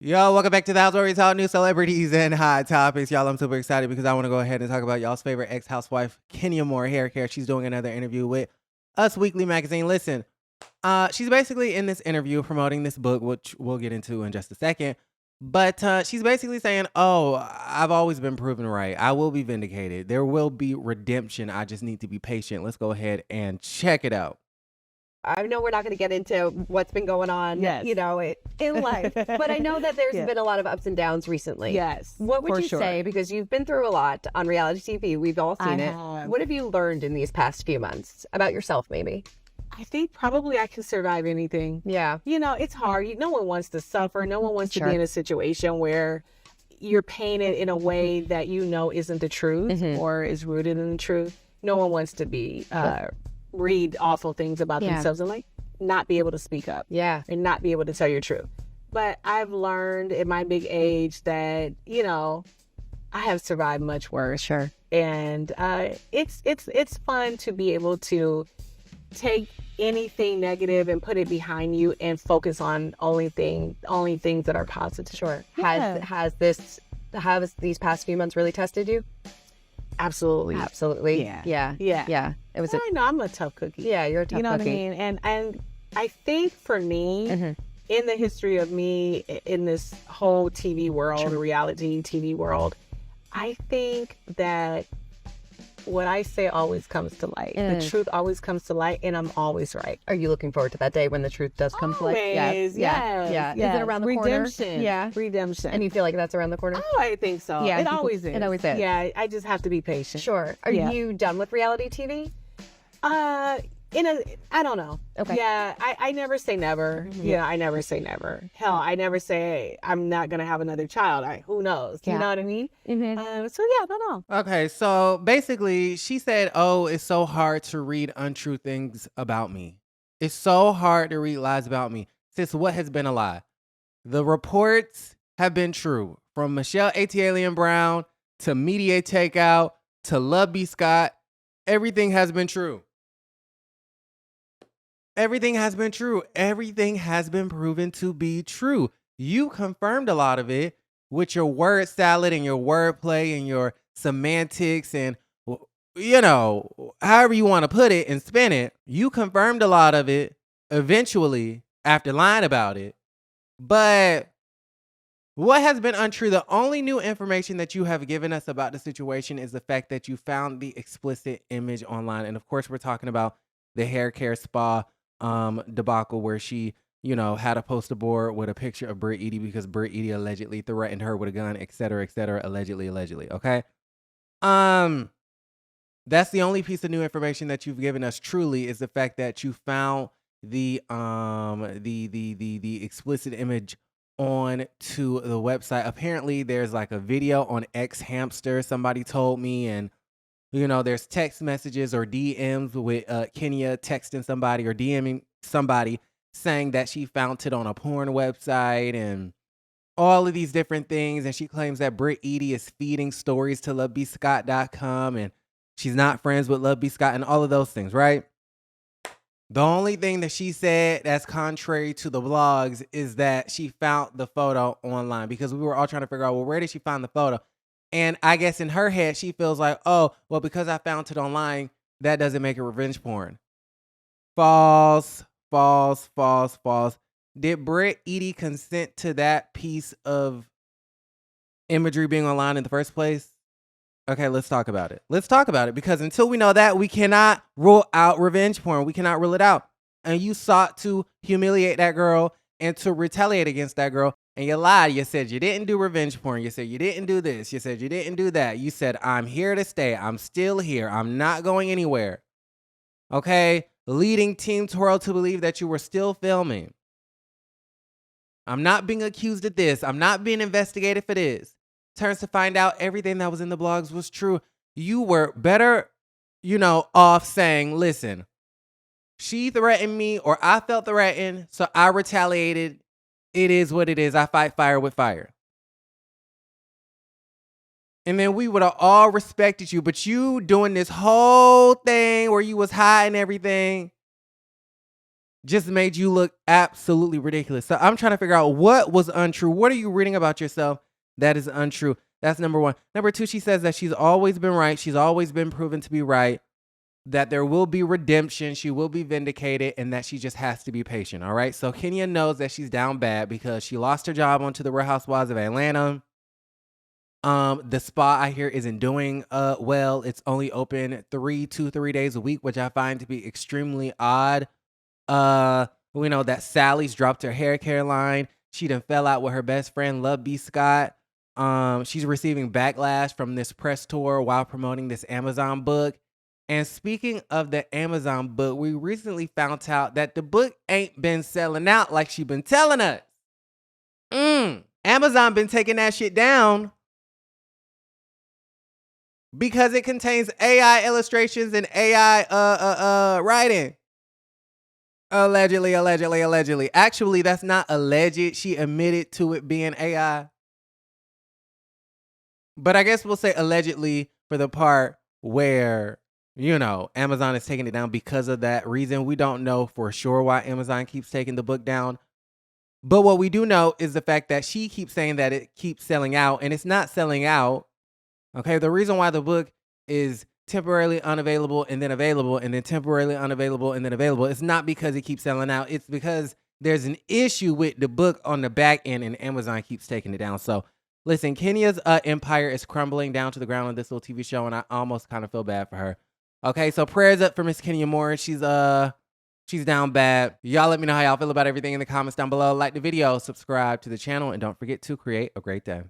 Yo, welcome back to the house where we talk new celebrities and hot topics. Y'all, I'm super excited because I want to go ahead and talk about y'all's favorite ex-housewife, Kenya Moore hair care. She's doing another interview with Us Weekly Magazine. Listen, she's basically in this interview promoting this book, which we'll get into in just a second. But she's basically saying, oh, I've always been proven right. I will be vindicated. There will be redemption. I just need to be patient. Let's go ahead and check it out. I know we're not going to get into what's been going on, Yes. in life, but I know that there's Yeah. been a lot of ups and downs recently. Yes, What would for you sure. say? Because you've been through a lot on reality TV. We've all seen I it. have. What have you learned in these past few months about yourself, maybe? I think probably I can survive anything. Yeah. It's hard. No one wants to suffer. No one wants Sure. to be in a situation where you're painted in a way that isn't the truth or is rooted in the truth. No one wants to be read awful things about Yeah. themselves and not be able to speak up. Yeah. And not be able to tell your truth. But I've learned at my big age that I have survived much worse. Sure. And it's fun to be able to take anything negative and put it behind you and focus on only things that are positive. Sure. Yeah. Has these past few months really tested you? Absolutely. Absolutely. Yeah. Yeah. Yeah. Yeah. It was. I know I'm a tough cookie. Yeah. You're a tough You know cookie. what I mean? And I think for me, in the history of me in this whole TV world, reality TV world, I think that what I say always comes to light. The truth always comes to light, and I'm always right. Are you looking forward to that day when the truth does come to light? Always, yes, Yeah. Is yes. it around the corner? Redemption. Yeah. Redemption. And you feel like that's around the corner? Oh, I think so. Yeah, It always is. it always is. Yeah, I just have to be patient. Sure. Are Yeah. you done with reality TV? I don't know. Okay. Yeah, I never say never. Yeah, I never say never. Hell, I never say, hey, I'm not gonna have another child. Who knows? Yeah. You know what I mean? So yeah, I don't know. Okay, so basically, she said, oh, it's so hard to read untrue things about me. It's so hard to read lies about me. Sis, what has been a lie? The reports have been true. From Michelle Alien Brown to Media Takeout to Love B. Scott, everything has been true. Everything has been true. Everything has been proven to be true. You confirmed a lot of it with your word salad and your wordplay and your semantics and, however you want to put it and spin it. You confirmed a lot of it eventually after lying about it. But what has been untrue? The only new information that you have given us about the situation is the fact that you found the explicit image online. And of course, we're talking about the hair care spa debacle where she, had a poster board with a picture of Britt Eady because Britt Eady allegedly threatened her with a gun, et cetera, allegedly. Okay. That's the only piece of new information that you've given us truly is the fact that you found the explicit image on to the website. Apparently there's like a video on X Hamster, somebody told me, and there's text messages or DMs with Kenya texting somebody or DMing somebody saying that she found it on a porn website and all of these different things. And she claims that Britt Eady is feeding stories to lovebscott.com and she's not friends with Love B. Scott and all of those things, right? The only thing that she said that's contrary to the blogs is that she found the photo online because we were all trying to figure out, well, where did she find the photo? And I guess in her head, she feels like, oh, well, because I found it online, that doesn't make it revenge porn. False. Did Britt Eady consent to that piece of imagery being online in the first place? Okay, let's talk about it. Because until we know that, we cannot rule out revenge porn. We cannot rule it out. And you sought to humiliate that girl and to retaliate against that girl. And you lied. You said you didn't do revenge porn. You said you didn't do this. You said you didn't do that. You said, I'm here to stay. I'm still here. I'm not going anywhere. Okay? Leading Team Twirl to believe that you were still filming. I'm not being accused of this. I'm not being investigated for this. Turns to find out everything that was in the blogs was true. You were better, off saying, listen, she threatened me or I felt threatened, so I retaliated. It is what it is. I fight fire with fire. And then we would have all respected you. But you doing this whole thing where you was hiding everything. just made you look absolutely ridiculous. So I'm trying to figure out what was untrue. What are you reading about yourself that is untrue? That's number one. Number two, she says that she's always been right. She's always been proven to be right, that there will be redemption. She will be vindicated, and that she just has to be patient. All right. So Kenya knows that she's down bad because she lost her job onto the Real Housewives of Atlanta. The spa, I hear, isn't doing well. It's only open 3 days a week, which I find to be extremely odd. We know that Sally's dropped her hair care line. She done fell out with her best friend, Love B. Scott. She's receiving backlash from this press tour while promoting this Amazon book. And speaking of the Amazon book, we recently found out that the book ain't been selling out like she been telling us. Amazon been taking that shit down because it contains AI illustrations and AI writing. Allegedly. Actually, that's not alleged. She admitted to it being AI. But I guess we'll say allegedly for the part where, Amazon is taking it down because of that reason. We don't know for sure why Amazon keeps taking the book down. But what we do know is the fact that she keeps saying that it keeps selling out, and it's not selling out. Okay, the reason why the book is temporarily unavailable and then available and then temporarily unavailable and then available, it's not because it keeps selling out. It's because there's an issue with the book on the back end and Amazon keeps taking it down. So listen, Kenya's empire is crumbling down to the ground on this little TV show, and I almost kind of feel bad for her. Okay, so prayers up for Miss Kenya Moore. She's down bad. Y'all let me know how y'all feel about everything in the comments down below. Like the video, subscribe to the channel, and don't forget to create a great day.